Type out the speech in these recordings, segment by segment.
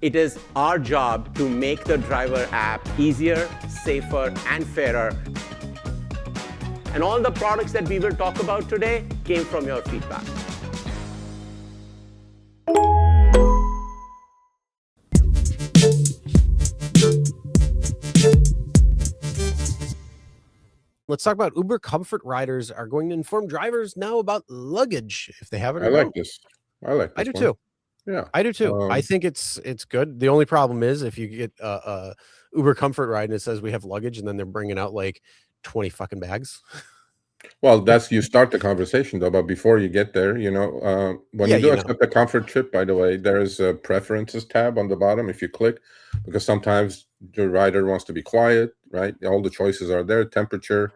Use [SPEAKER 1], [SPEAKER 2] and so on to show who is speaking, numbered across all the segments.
[SPEAKER 1] It is our job to make the driver app easier, safer, and fairer. And all the products that we will talk about today came from your feedback.
[SPEAKER 2] Let's talk about Uber Comfort Riders are going to inform drivers now about luggage if they have it or
[SPEAKER 3] I like
[SPEAKER 2] don't.
[SPEAKER 3] this. I like this.
[SPEAKER 2] I do too.
[SPEAKER 3] Yeah,
[SPEAKER 2] I do too. I think it's good. The only problem is if you get a Uber Comfort ride and it says we have luggage, and then they're bringing out like 20 fucking bags.
[SPEAKER 3] Well, that's you start the conversation though, but before you get there, when you do accept a comfort trip, by the way, there's a preferences tab on the bottom if you click, because sometimes the rider wants to be quiet, right? All the choices are there: temperature,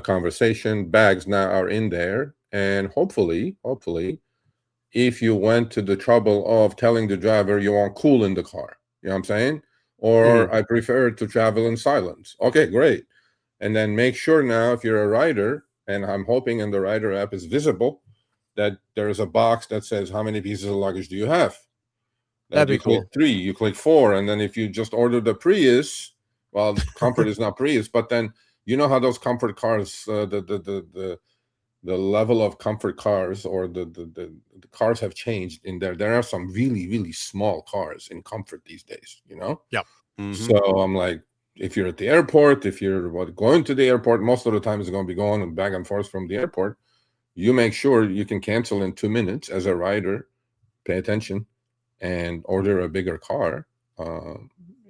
[SPEAKER 3] conversation, bags now are in there, and hopefully, if you went to the trouble of telling the driver you want cool in the car, you know what I'm saying? Or I prefer to travel in silence. Okay, great. And then make sure now, if you're a rider, and I'm hoping in the rider app is visible, that there's a box that says how many pieces of luggage do you have.
[SPEAKER 2] That'd be cool.
[SPEAKER 3] Click 3, you click 4, and then if you just order the Prius, well, Comfort is not Prius, but then you know how those comfort cars, the level of comfort cars, or the cars have changed in there. There are some really, really small cars in comfort these days,
[SPEAKER 2] Yep.
[SPEAKER 3] So I'm like, if you're at the airport, if you're going to the airport, most of the time it's going to be going back and forth from the airport. You make sure you can cancel in 2 minutes as a rider. Pay attention and order a bigger car.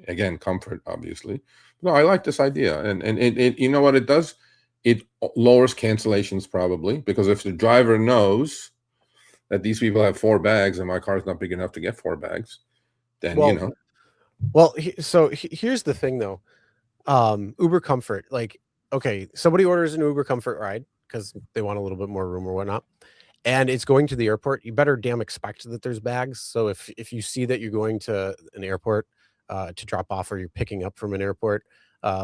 [SPEAKER 3] Again, comfort, obviously. No, I like this idea, and it you know what it does? It lowers cancellations probably, because if the driver knows that these people have 4 bags and my car's not big enough to get 4 bags, then
[SPEAKER 2] Well, so here's the thing though. Uber Comfort, like, okay, somebody orders an Uber Comfort ride because they want a little bit more room or whatnot, and it's going to the airport. You better damn expect that there's bags. So if you see that you're going to an airport to drop off, or you're picking up from an airport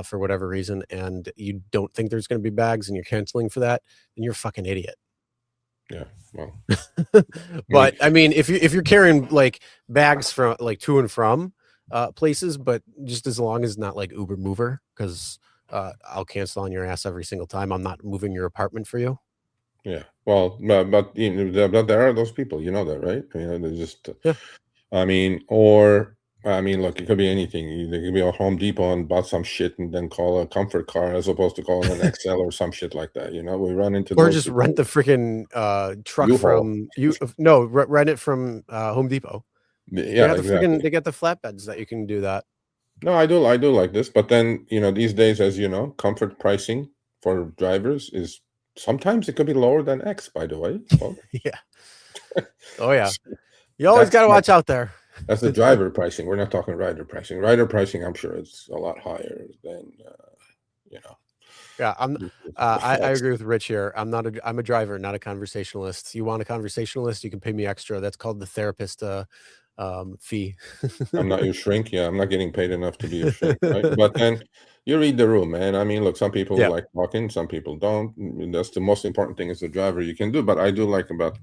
[SPEAKER 2] for whatever reason, and you don't think there's going to be bags and you're canceling for that, then you're a fucking idiot.
[SPEAKER 3] Yeah, well,
[SPEAKER 2] but I mean, if you're carrying like bags from like to and from places, but just as long as it's not like Uber Mover, because I'll cancel on your ass every single time. I'm not moving your apartment for you.
[SPEAKER 3] Yeah, well, but there are those people, you know that, right? They're just, I mean, look, it could be anything. They could be a Home Depot and bought some shit and then call a comfort car as opposed to calling an XL or some shit like that. We run into
[SPEAKER 2] or
[SPEAKER 3] those
[SPEAKER 2] just
[SPEAKER 3] people.
[SPEAKER 2] rent the freaking truck from you. No, rent it from Home Depot.
[SPEAKER 3] Yeah, exactly.
[SPEAKER 2] They got the flatbeds that you can do that.
[SPEAKER 3] No, I do like this, but then these days, as you know, comfort pricing for drivers is sometimes it could be lower than X. By the way,
[SPEAKER 2] yeah. Oh yeah. You always got to watch out there.
[SPEAKER 3] That's the driver pricing. We're not talking rider pricing. Rider pricing, I'm sure it's a lot higher than
[SPEAKER 2] Yeah, I agree with Rich here. I'm a driver, not a conversationalist. You want a conversationalist, you can pay me extra. That's called the therapist fee.
[SPEAKER 3] I'm not your shrink. Yeah, I'm not getting paid enough to be your shrink. Right? But then you read the room, man. I mean, look, some people like talking, some people don't. That's the most important thing as a driver you can do. But I do like about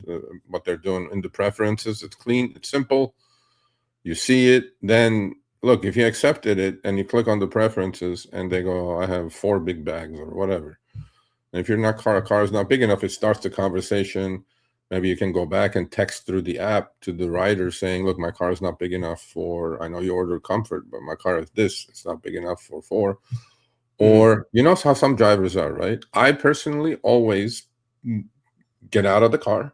[SPEAKER 3] what they're doing in the preferences. It's clean, it's simple. You see it, then look, if you accepted it and you click on the preferences and they go, I have 4 big bags or whatever. And if your car is not big enough, it starts the conversation. Maybe you can go back and text through the app to the rider saying, look, my car is not big enough for, I know you ordered comfort, but my car is this. It's not big enough for 4. Or, you know how some drivers are, right? I personally always get out of the car,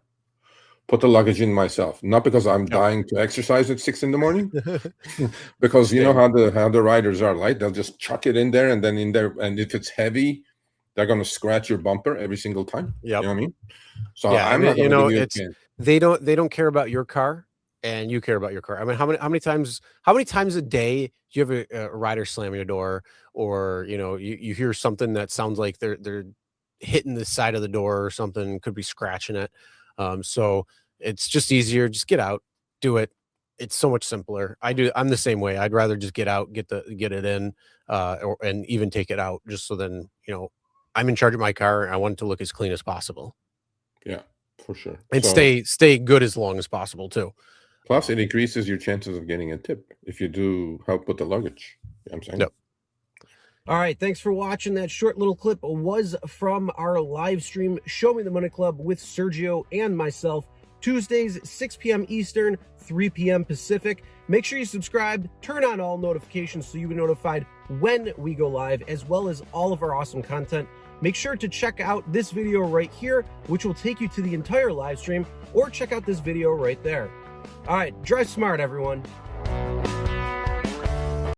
[SPEAKER 3] put the luggage in myself, not because I'm dying to exercise at 6 a.m, because you know how the riders are like, they'll just chuck it in there, and then and if it's heavy, they're going to scratch your bumper every single time. You know what I mean? So I'm not going to give you a chance.
[SPEAKER 2] They don't care about your car, and you care about your car. I mean, how many times a day do you have a rider slam your door, or you hear something that sounds like they're hitting the side of the door or something, could be scratching it. So it's just easier. Just get out, do it. It's so much simpler. I'm the same way. I'd rather just get out, get it in, and even take it out, just so then I'm in charge of my car, and I want it to look as clean as possible.
[SPEAKER 3] Yeah, for sure.
[SPEAKER 2] And stay good as long as possible too.
[SPEAKER 3] Plus, it increases your chances of getting a tip if you do help with the luggage. You know what I'm saying?
[SPEAKER 2] Yep.
[SPEAKER 4] All right, thanks for watching. That short little clip was from our live stream, Show Me the Money Club with Sergio and myself, Tuesdays, 6 p.m. Eastern, 3 p.m. Pacific. Make sure you subscribe, turn on all notifications so you'll be notified when we go live, as well as all of our awesome content. Make sure to check out this video right here, which will take you to the entire live stream, or check out this video right there. All right, drive smart, everyone.